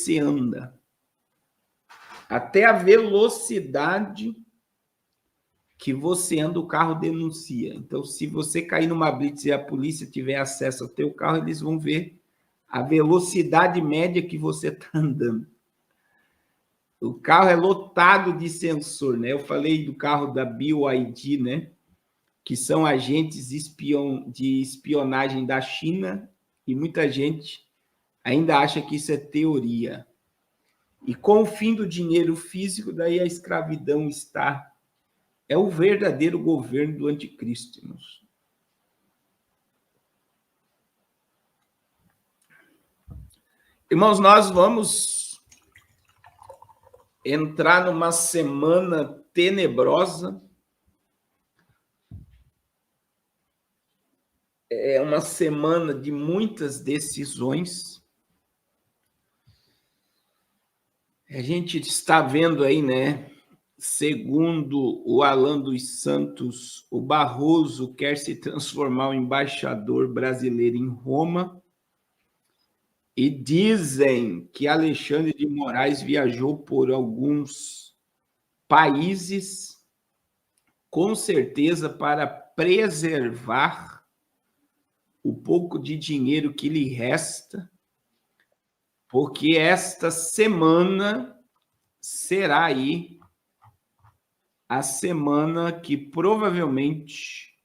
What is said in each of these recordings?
você anda. Até a velocidade que você anda, o carro denuncia. Então, se você cair numa blitz e a polícia tiver acesso ao teu carro, eles vão ver a velocidade média que você está andando. O carro é lotado de sensor, né? Eu falei do carro da BYD, né? Que são agentes de espionagem da China, e muita gente ainda acha que isso é teoria. E com o fim do dinheiro físico, daí a escravidão está. É o verdadeiro governo do anticristo, irmãos. Irmãos, nós vamos entrar numa semana tenebrosa. É uma semana de muitas decisões. A gente está vendo aí, né? Segundo o Alan dos Santos, o Barroso quer se transformar em embaixador brasileiro em Roma. E dizem que Alexandre de Moraes viajou por alguns países, com certeza para preservar o pouco de dinheiro que lhe resta, porque esta semana será aí a semana que provavelmente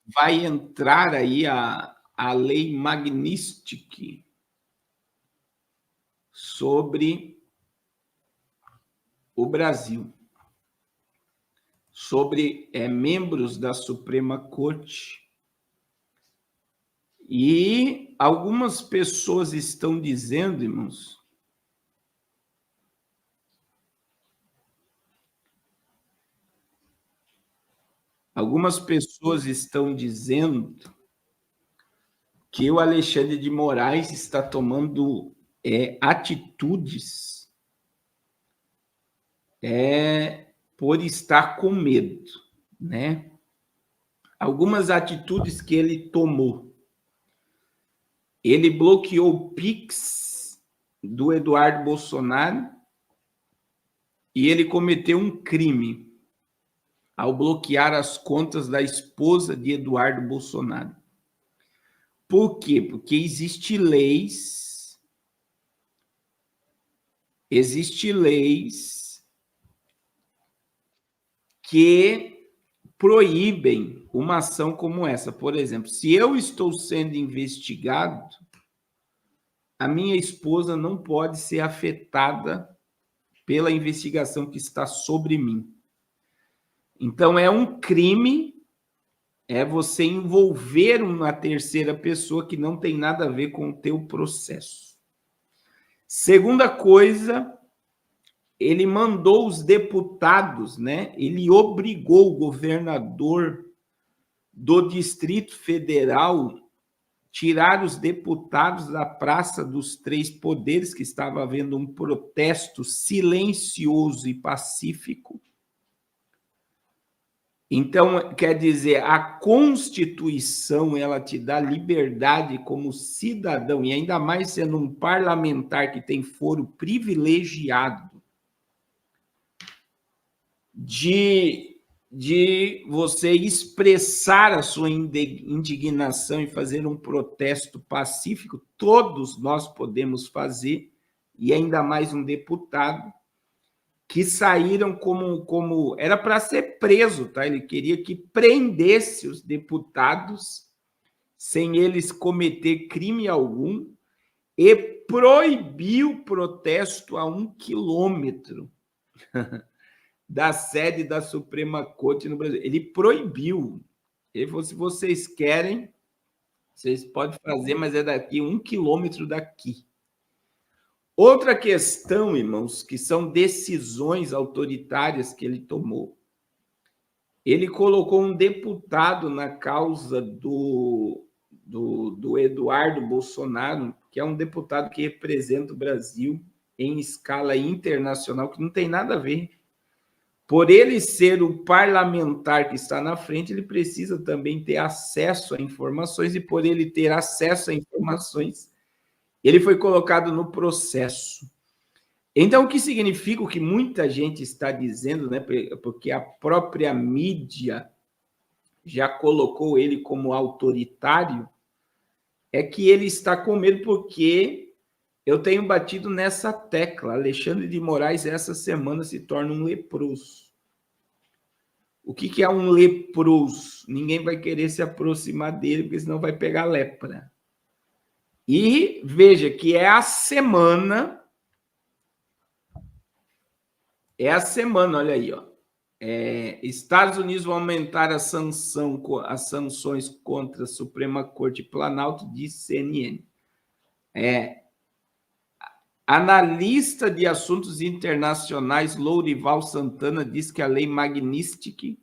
vai entrar aí a lei Magnitsky sobre o Brasil, sobre membros da Suprema Corte. E algumas pessoas estão dizendo, irmãos, que o Alexandre de Moraes está tomando atitudes por estar com medo, né? Algumas atitudes que ele tomou. Ele bloqueou o Pix do Eduardo Bolsonaro e ele cometeu um crime ao bloquear as contas da esposa de Eduardo Bolsonaro. Por quê? Porque existem leis que proíbem uma ação como essa. Por exemplo, se eu estou sendo investigado, a minha esposa não pode ser afetada pela investigação que está sobre mim. Então, é um crime, você envolver uma terceira pessoa que não tem nada a ver com o teu processo. Segunda coisa, ele mandou os deputados, né? Ele obrigou o governador do Distrito Federal tirar os deputados da Praça dos Três Poderes, que estava havendo um protesto silencioso e pacífico. Então, quer dizer, a Constituição, ela te dá liberdade como cidadão, e ainda mais sendo um parlamentar que tem foro privilegiado, de você expressar a sua indignação e fazer um protesto pacífico. Todos nós podemos fazer, e ainda mais um deputado, que saíram como era para ser preso, tá? Ele queria que prendesse os deputados sem eles cometer crime algum e proibiu o protesto a 1 quilômetro da sede da Suprema Corte no Brasil. Ele proibiu. Ele falou, se vocês querem, vocês podem fazer, mas é daqui 1 quilômetro daqui. Outra questão, irmãos, que são decisões autoritárias que ele tomou. Ele colocou um deputado na causa do Eduardo Bolsonaro, que é um deputado que representa o Brasil em escala internacional, que não tem nada a ver. Por ele ser o parlamentar que está na frente, ele precisa também ter acesso a informações, e por ele ter acesso a informações, Ele foi colocado no processo. Então, o que significa o que muita gente está dizendo, né? Porque a própria mídia já colocou ele como autoritário, é que ele está com medo porque eu tenho batido nessa tecla. Alexandre de Moraes, essa semana, se torna um leproso. O que é um leproso? Ninguém vai querer se aproximar dele, porque senão vai pegar lepra. E veja que é a semana, olha aí, ó. Estados Unidos vão aumentar as sanções contra a Suprema Corte Planalto, diz CNN. Analista de assuntos internacionais Lourival Santana diz que a lei Magnitsky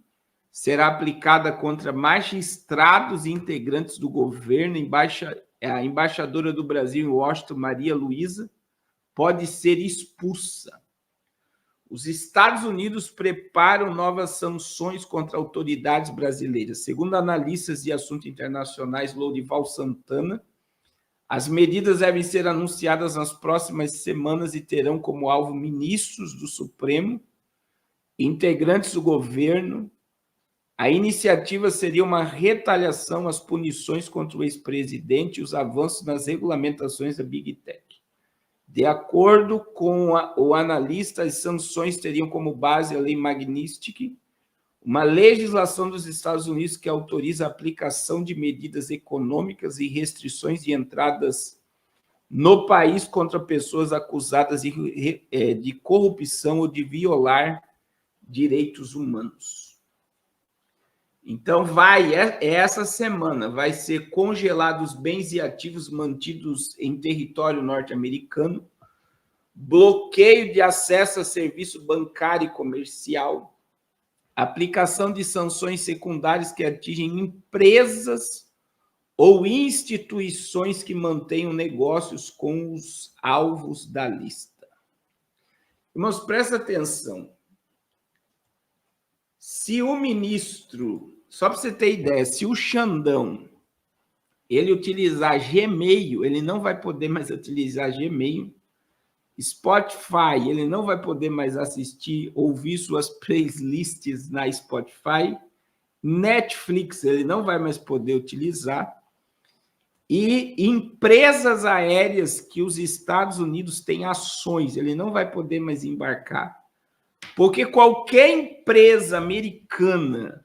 será aplicada contra magistrados e integrantes do governo. A embaixadora do Brasil em Washington, Maria Luísa, pode ser expulsa. Os Estados Unidos preparam novas sanções contra autoridades brasileiras. Segundo analistas de assuntos internacionais Lourival Santana, as medidas devem ser anunciadas nas próximas semanas e terão como alvo ministros do Supremo, integrantes do governo. A iniciativa seria uma retaliação às punições contra o ex-presidente e os avanços nas regulamentações da Big Tech. De acordo com o analista, as sanções teriam como base a lei Magnitsky, uma legislação dos Estados Unidos que autoriza a aplicação de medidas econômicas e restrições de entradas no país contra pessoas acusadas de corrupção ou de violar direitos humanos. Então, essa semana vai ser congelados bens e ativos mantidos em território norte-americano, bloqueio de acesso a serviço bancário e comercial, aplicação de sanções secundárias que atingem empresas ou instituições que mantenham negócios com os alvos da lista. Irmãos, presta atenção. Se o ministro, só para você ter ideia, se o Xandão ele utilizar Gmail, ele não vai poder mais utilizar Gmail. Spotify, ele não vai poder mais ouvir suas playlists na Spotify. Netflix, ele não vai mais poder utilizar. E empresas aéreas que os Estados Unidos têm ações, ele não vai poder mais embarcar. Porque qualquer empresa americana,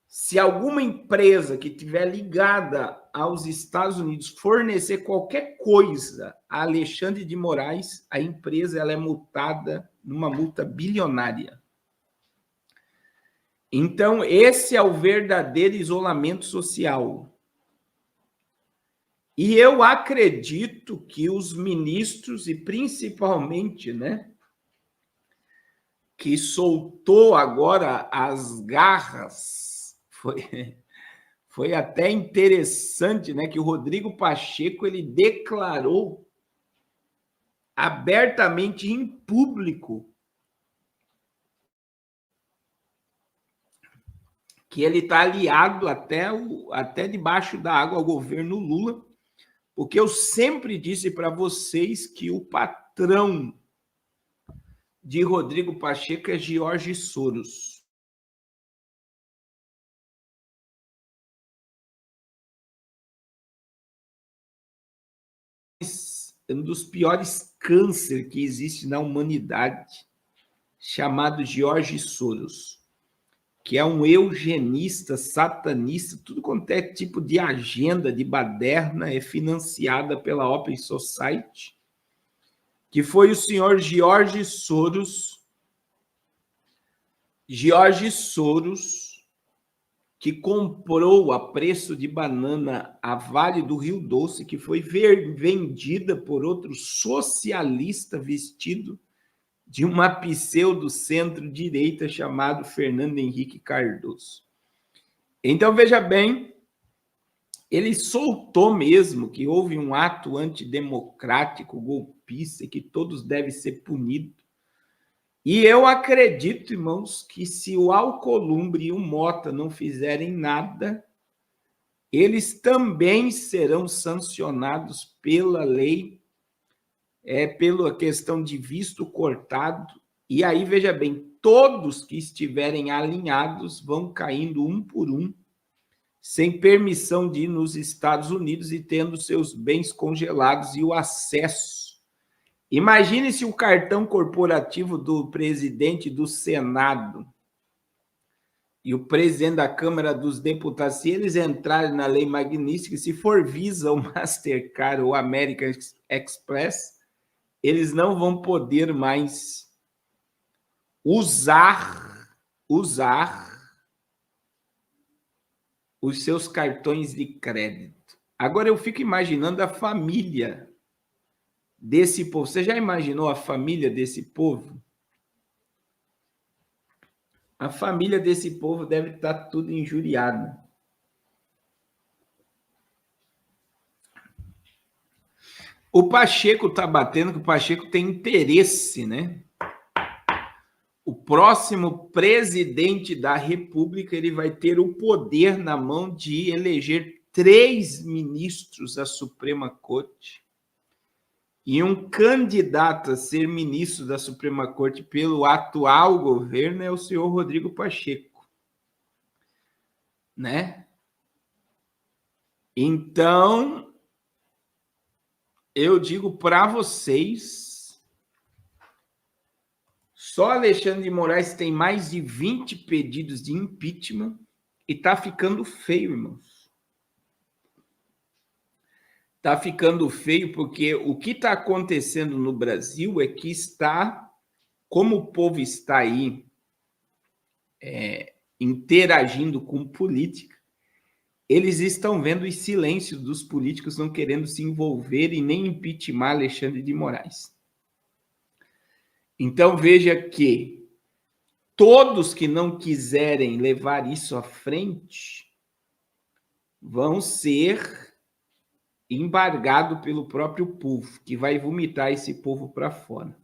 se alguma empresa que estiver ligada aos Estados Unidos fornecer qualquer coisa a Alexandre de Moraes, a empresa ela é multada numa multa bilionária. Então, esse é o verdadeiro isolamento social. E eu acredito que os ministros, e principalmente, né, que soltou agora as garras, foi até interessante, né, que o Rodrigo Pacheco ele declarou abertamente em público que ele está aliado até debaixo da água ao governo Lula, porque eu sempre disse para vocês que o patrão de Rodrigo Pacheco é Jorge Soros. Um dos piores cânceres que existe na humanidade, chamado Jorge Soros, que é um eugenista, satanista, tudo quanto é tipo de agenda de baderna é financiada pela Open Society, que foi o senhor Jorge Soros, que comprou a preço de banana a Vale do Rio Doce, que foi vendida por outro socialista vestido de uma pseudo-centro-direita chamado Fernando Henrique Cardoso. Então, veja bem, ele soltou mesmo que houve um ato antidemocrático, golpista, que todos devem ser punidos. E eu acredito, irmãos, que se o Alcolumbre e o Mota não fizerem nada, eles também serão sancionados pela lei, pela questão de visto cortado. E aí, veja bem, todos que estiverem alinhados vão caindo um por um, sem permissão de ir nos Estados Unidos e tendo seus bens congelados e o acesso. Imagine se o cartão corporativo do presidente do Senado e o presidente da Câmara dos Deputados, se eles entrarem na lei Magnitsky, se for Visa ou Mastercard ou American Express, eles não vão poder mais usar os seus cartões de crédito. Agora eu fico imaginando a família desse povo. Você já imaginou a família desse povo? A família desse povo deve estar tudo injuriada. O Pacheco está batendo, que o Pacheco tem interesse, né? O próximo presidente da República, ele vai ter o poder na mão de eleger 3 ministros da Suprema Corte. E um candidato a ser ministro da Suprema Corte pelo atual governo é o senhor Rodrigo Pacheco, né? Então, eu digo para vocês, só Alexandre de Moraes tem mais de 20 pedidos de impeachment e está ficando feio, irmãos. Está ficando feio porque o que está acontecendo no Brasil é que como o povo está aí interagindo com política, eles estão vendo os silêncios dos políticos não querendo se envolver e nem impeachment Alexandre de Moraes. Então, veja que todos que não quiserem levar isso à frente vão ser embargados pelo próprio povo, que vai vomitar esse povo para fora.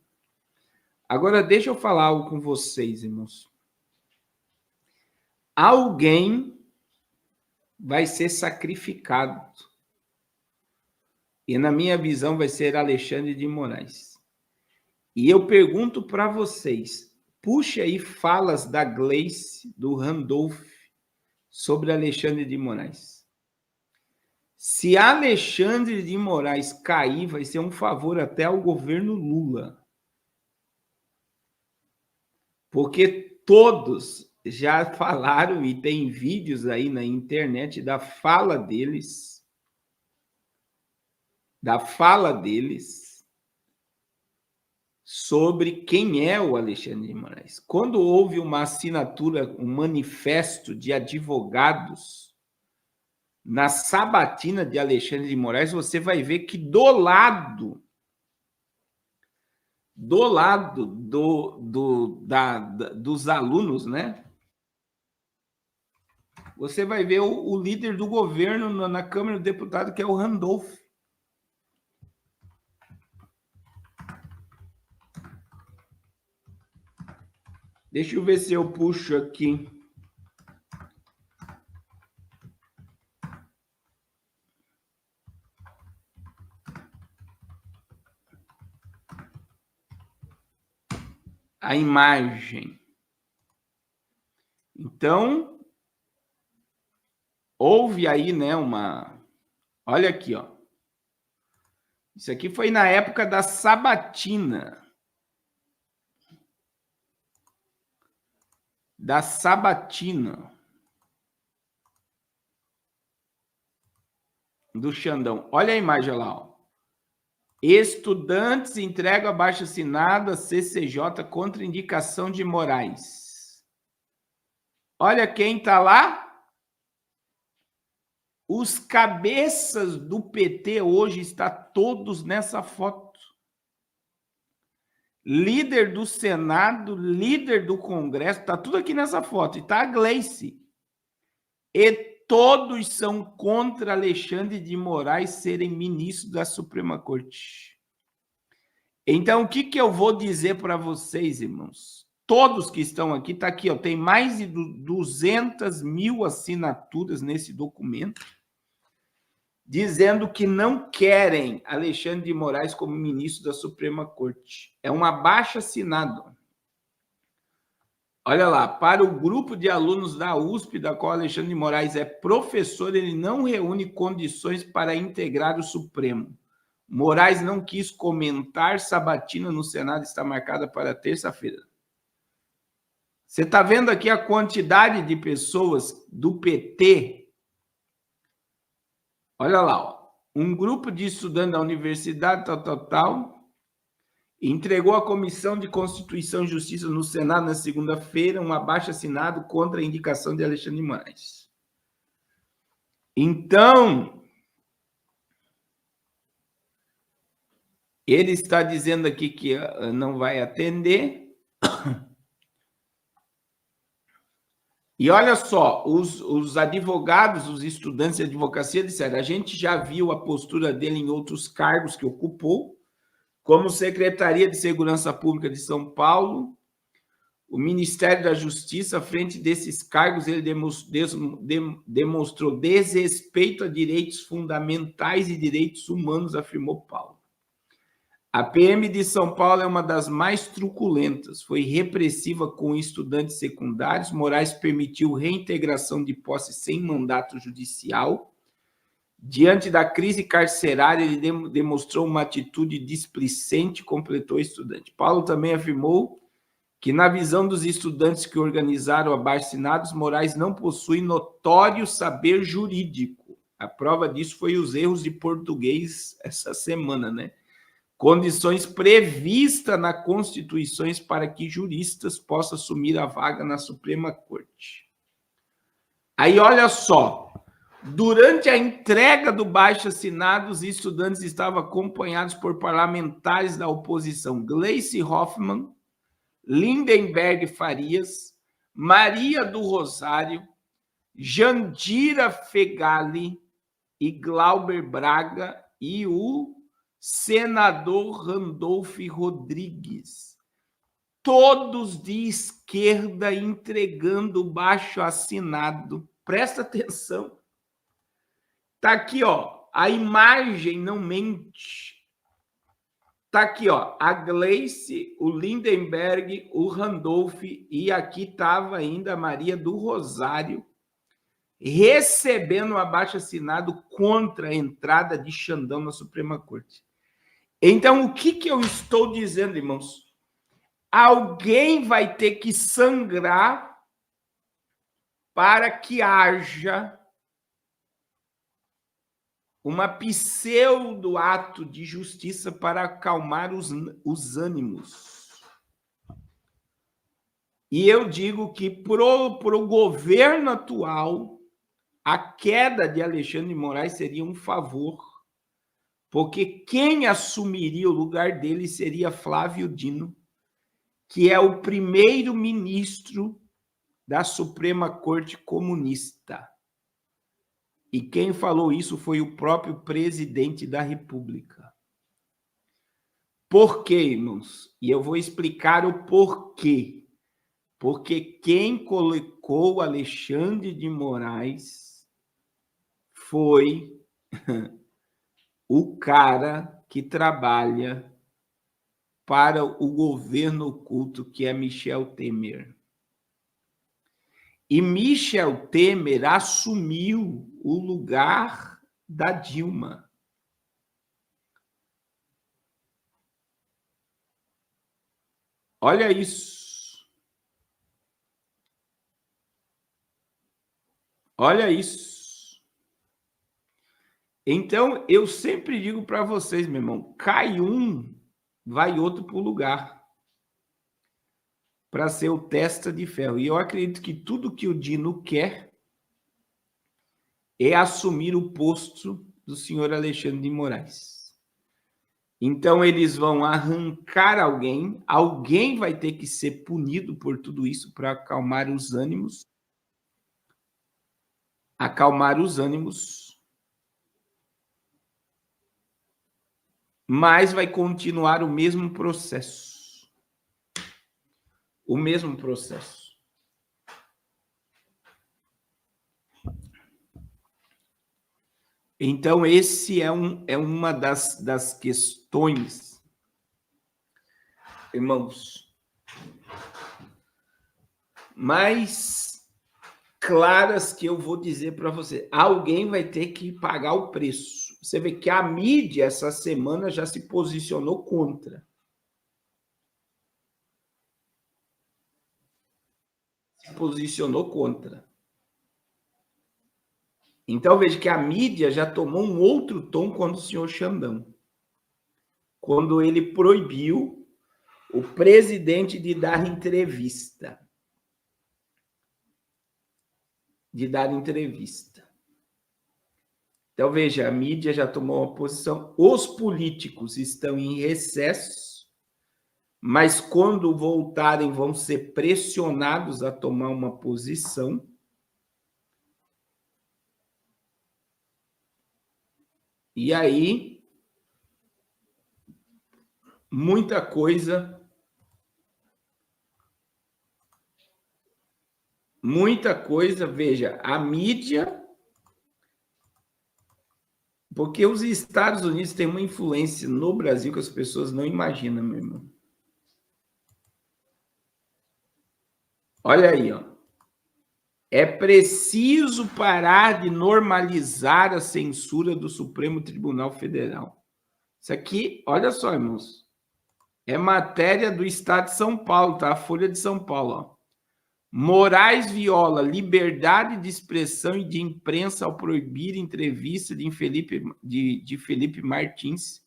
Agora, deixa eu falar algo com vocês, irmãos. Alguém vai ser sacrificado. E, na minha visão, vai ser Alexandre de Moraes. E eu pergunto para vocês, puxa aí falas da Gleice, do Randolph, sobre Alexandre de Moraes. Se Alexandre de Moraes cair, vai ser um favor até ao governo Lula. Porque todos já falaram, e tem vídeos aí na internet da fala deles, sobre quem é o Alexandre de Moraes. Quando houve uma assinatura, um manifesto de advogados na sabatina de Alexandre de Moraes, você vai ver que do lado dos alunos, né? Você vai ver o líder do governo na Câmara do Deputado, que é o Randolph. Deixa eu ver se eu puxo aqui. A imagem. Então, houve aí, né, olha aqui, ó. Isso aqui foi na época da sabatina. Da sabatina do Xandão. Olha a imagem lá, ó. Estudantes entregam abaixo-assinado a CCJ contra indicação de Moraes. Olha quem está lá. Os cabeças do PT hoje estão todos nessa foto. Líder do Senado, líder do Congresso, está tudo aqui nessa foto. E está a Gleice. E todos são contra Alexandre de Moraes serem ministros da Suprema Corte. Então, o que eu vou dizer para vocês, irmãos? Todos que estão aqui, está aqui, ó, tem mais de 200 mil assinaturas nesse documento. dizendo que não querem Alexandre de Moraes como ministro da Suprema Corte. É um abaixo-assinado. Olha lá, para o grupo de alunos da USP, da qual Alexandre de Moraes é professor, ele não reúne condições para integrar o Supremo. Moraes não quis comentar, sabatina no Senado está marcada para terça-feira. Você está vendo aqui a quantidade de pessoas do PT? Olha lá, ó. Um grupo de estudantes da universidade, tal, entregou à Comissão de Constituição e Justiça no Senado na segunda-feira um abaixo-assinado contra a indicação de Alexandre de Moraes. Então, ele está dizendo aqui que não vai atender. E olha só, os advogados, os estudantes de advocacia disseram, a gente já viu a postura dele em outros cargos que ocupou, como Secretaria de Segurança Pública de São Paulo, o Ministério da Justiça, à frente desses cargos, ele demonstrou desrespeito a direitos fundamentais e direitos humanos, afirmou Paulo. A PM de São Paulo é uma das mais truculentas, foi repressiva com estudantes secundários. Moraes permitiu reintegração de posse sem mandato judicial. Diante da crise carcerária, ele demonstrou uma atitude displicente, completou o estudante. Paulo também afirmou que, na visão dos estudantes que organizaram abaixo-assinados, Moraes não possui notório saber jurídico. A prova disso foi os erros de português essa semana, né? Condições previstas na Constituição para que juristas possam assumir a vaga na Suprema Corte. Aí, olha só, durante a entrega do baixo-assinado, os estudantes estavam acompanhados por parlamentares da oposição, Gleice Hoffmann, Lindenberg Farias, Maria do Rosário, Jandira Fegali e Glauber Braga e o senador Randolfo Rodrigues, todos de esquerda entregando baixo assinado. Presta atenção. Tá aqui, ó, a imagem não mente. Tá aqui, ó, a Gleice, o Lindenberg, o Randolph e aqui estava ainda a Maria do Rosário recebendo um abaixo-assinado contra a entrada de Xandão na Suprema Corte. Então, o que eu estou dizendo, irmãos? Alguém vai ter que sangrar para que haja uma pseudo-ato de justiça para acalmar os ânimos. E eu digo que pro governo atual, a queda de Alexandre de Moraes seria um favor, porque quem assumiria o lugar dele seria Flávio Dino, que é o primeiro ministro da Suprema Corte Comunista. E quem falou isso foi o próprio presidente da República. Por quê, irmãos? E eu vou explicar o porquê. Porque quem colocou Alexandre de Moraes foi o cara que trabalha para o governo oculto, que é Michel Temer. E Michel Temer assumiu o lugar da Dilma. Olha isso. Olha isso. Então, eu sempre digo para vocês, meu irmão, cai um, vai outro para o lugar, para ser o testa de ferro. E eu acredito que tudo que o Dino quer é assumir o posto do senhor Alexandre de Moraes. Então, eles vão arrancar alguém, alguém vai ter que ser punido por tudo isso para acalmar os ânimos. Mas vai continuar o mesmo processo. O mesmo processo. Então, esse é uma das questões, irmãos, mais claras que eu vou dizer para você. Alguém vai ter que pagar o preço. Você vê que a mídia, essa semana, já se posicionou contra. Se posicionou contra. Então, veja que a mídia já tomou um outro tom quando o senhor Xandão. Quando ele proibiu o presidente de dar entrevista. Então, veja, a mídia já tomou uma posição, os políticos estão em recesso, mas quando voltarem vão ser pressionados a tomar uma posição. E aí, muita coisa, veja, a mídia, porque os Estados Unidos têm uma influência no Brasil que as pessoas não imaginam, meu irmão. Olha aí, ó. É preciso parar de normalizar a censura do Supremo Tribunal Federal. Isso aqui, olha só, irmãos, é matéria do Estado de São Paulo, tá? A Folha de São Paulo, ó. Moraes viola liberdade de expressão e de imprensa ao proibir entrevista de Felipe Martins.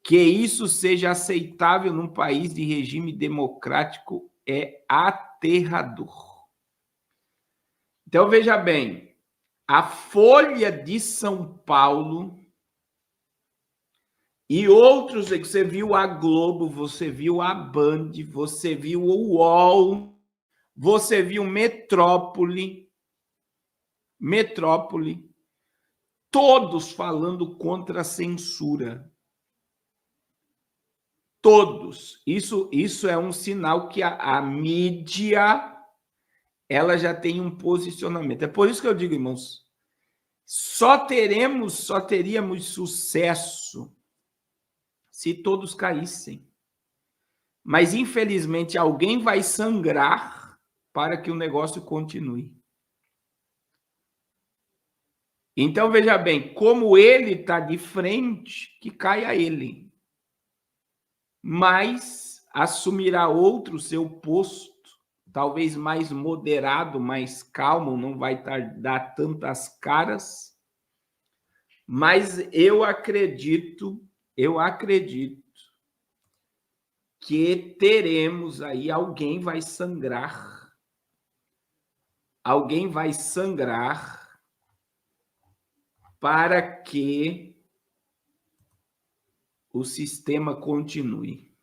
Que isso seja aceitável num país de regime democrático é aterrador. Então, veja bem, a Folha de São Paulo e outros, você viu a Globo, você viu a Band, você viu o UOL, você viu Metrópole, todos falando contra a censura. Todos. Isso é um sinal que a mídia ela já tem um posicionamento. É por isso que eu digo, irmãos, só teríamos sucesso se todos caíssem. Mas, infelizmente, alguém vai sangrar para que o negócio continue. Então, veja bem, como ele está de frente, que caia ele. Mas assumirá outro seu posto, talvez mais moderado, mais calmo, não vai dar tantas caras. Mas eu acredito que teremos aí, alguém vai sangrar para que o sistema continue.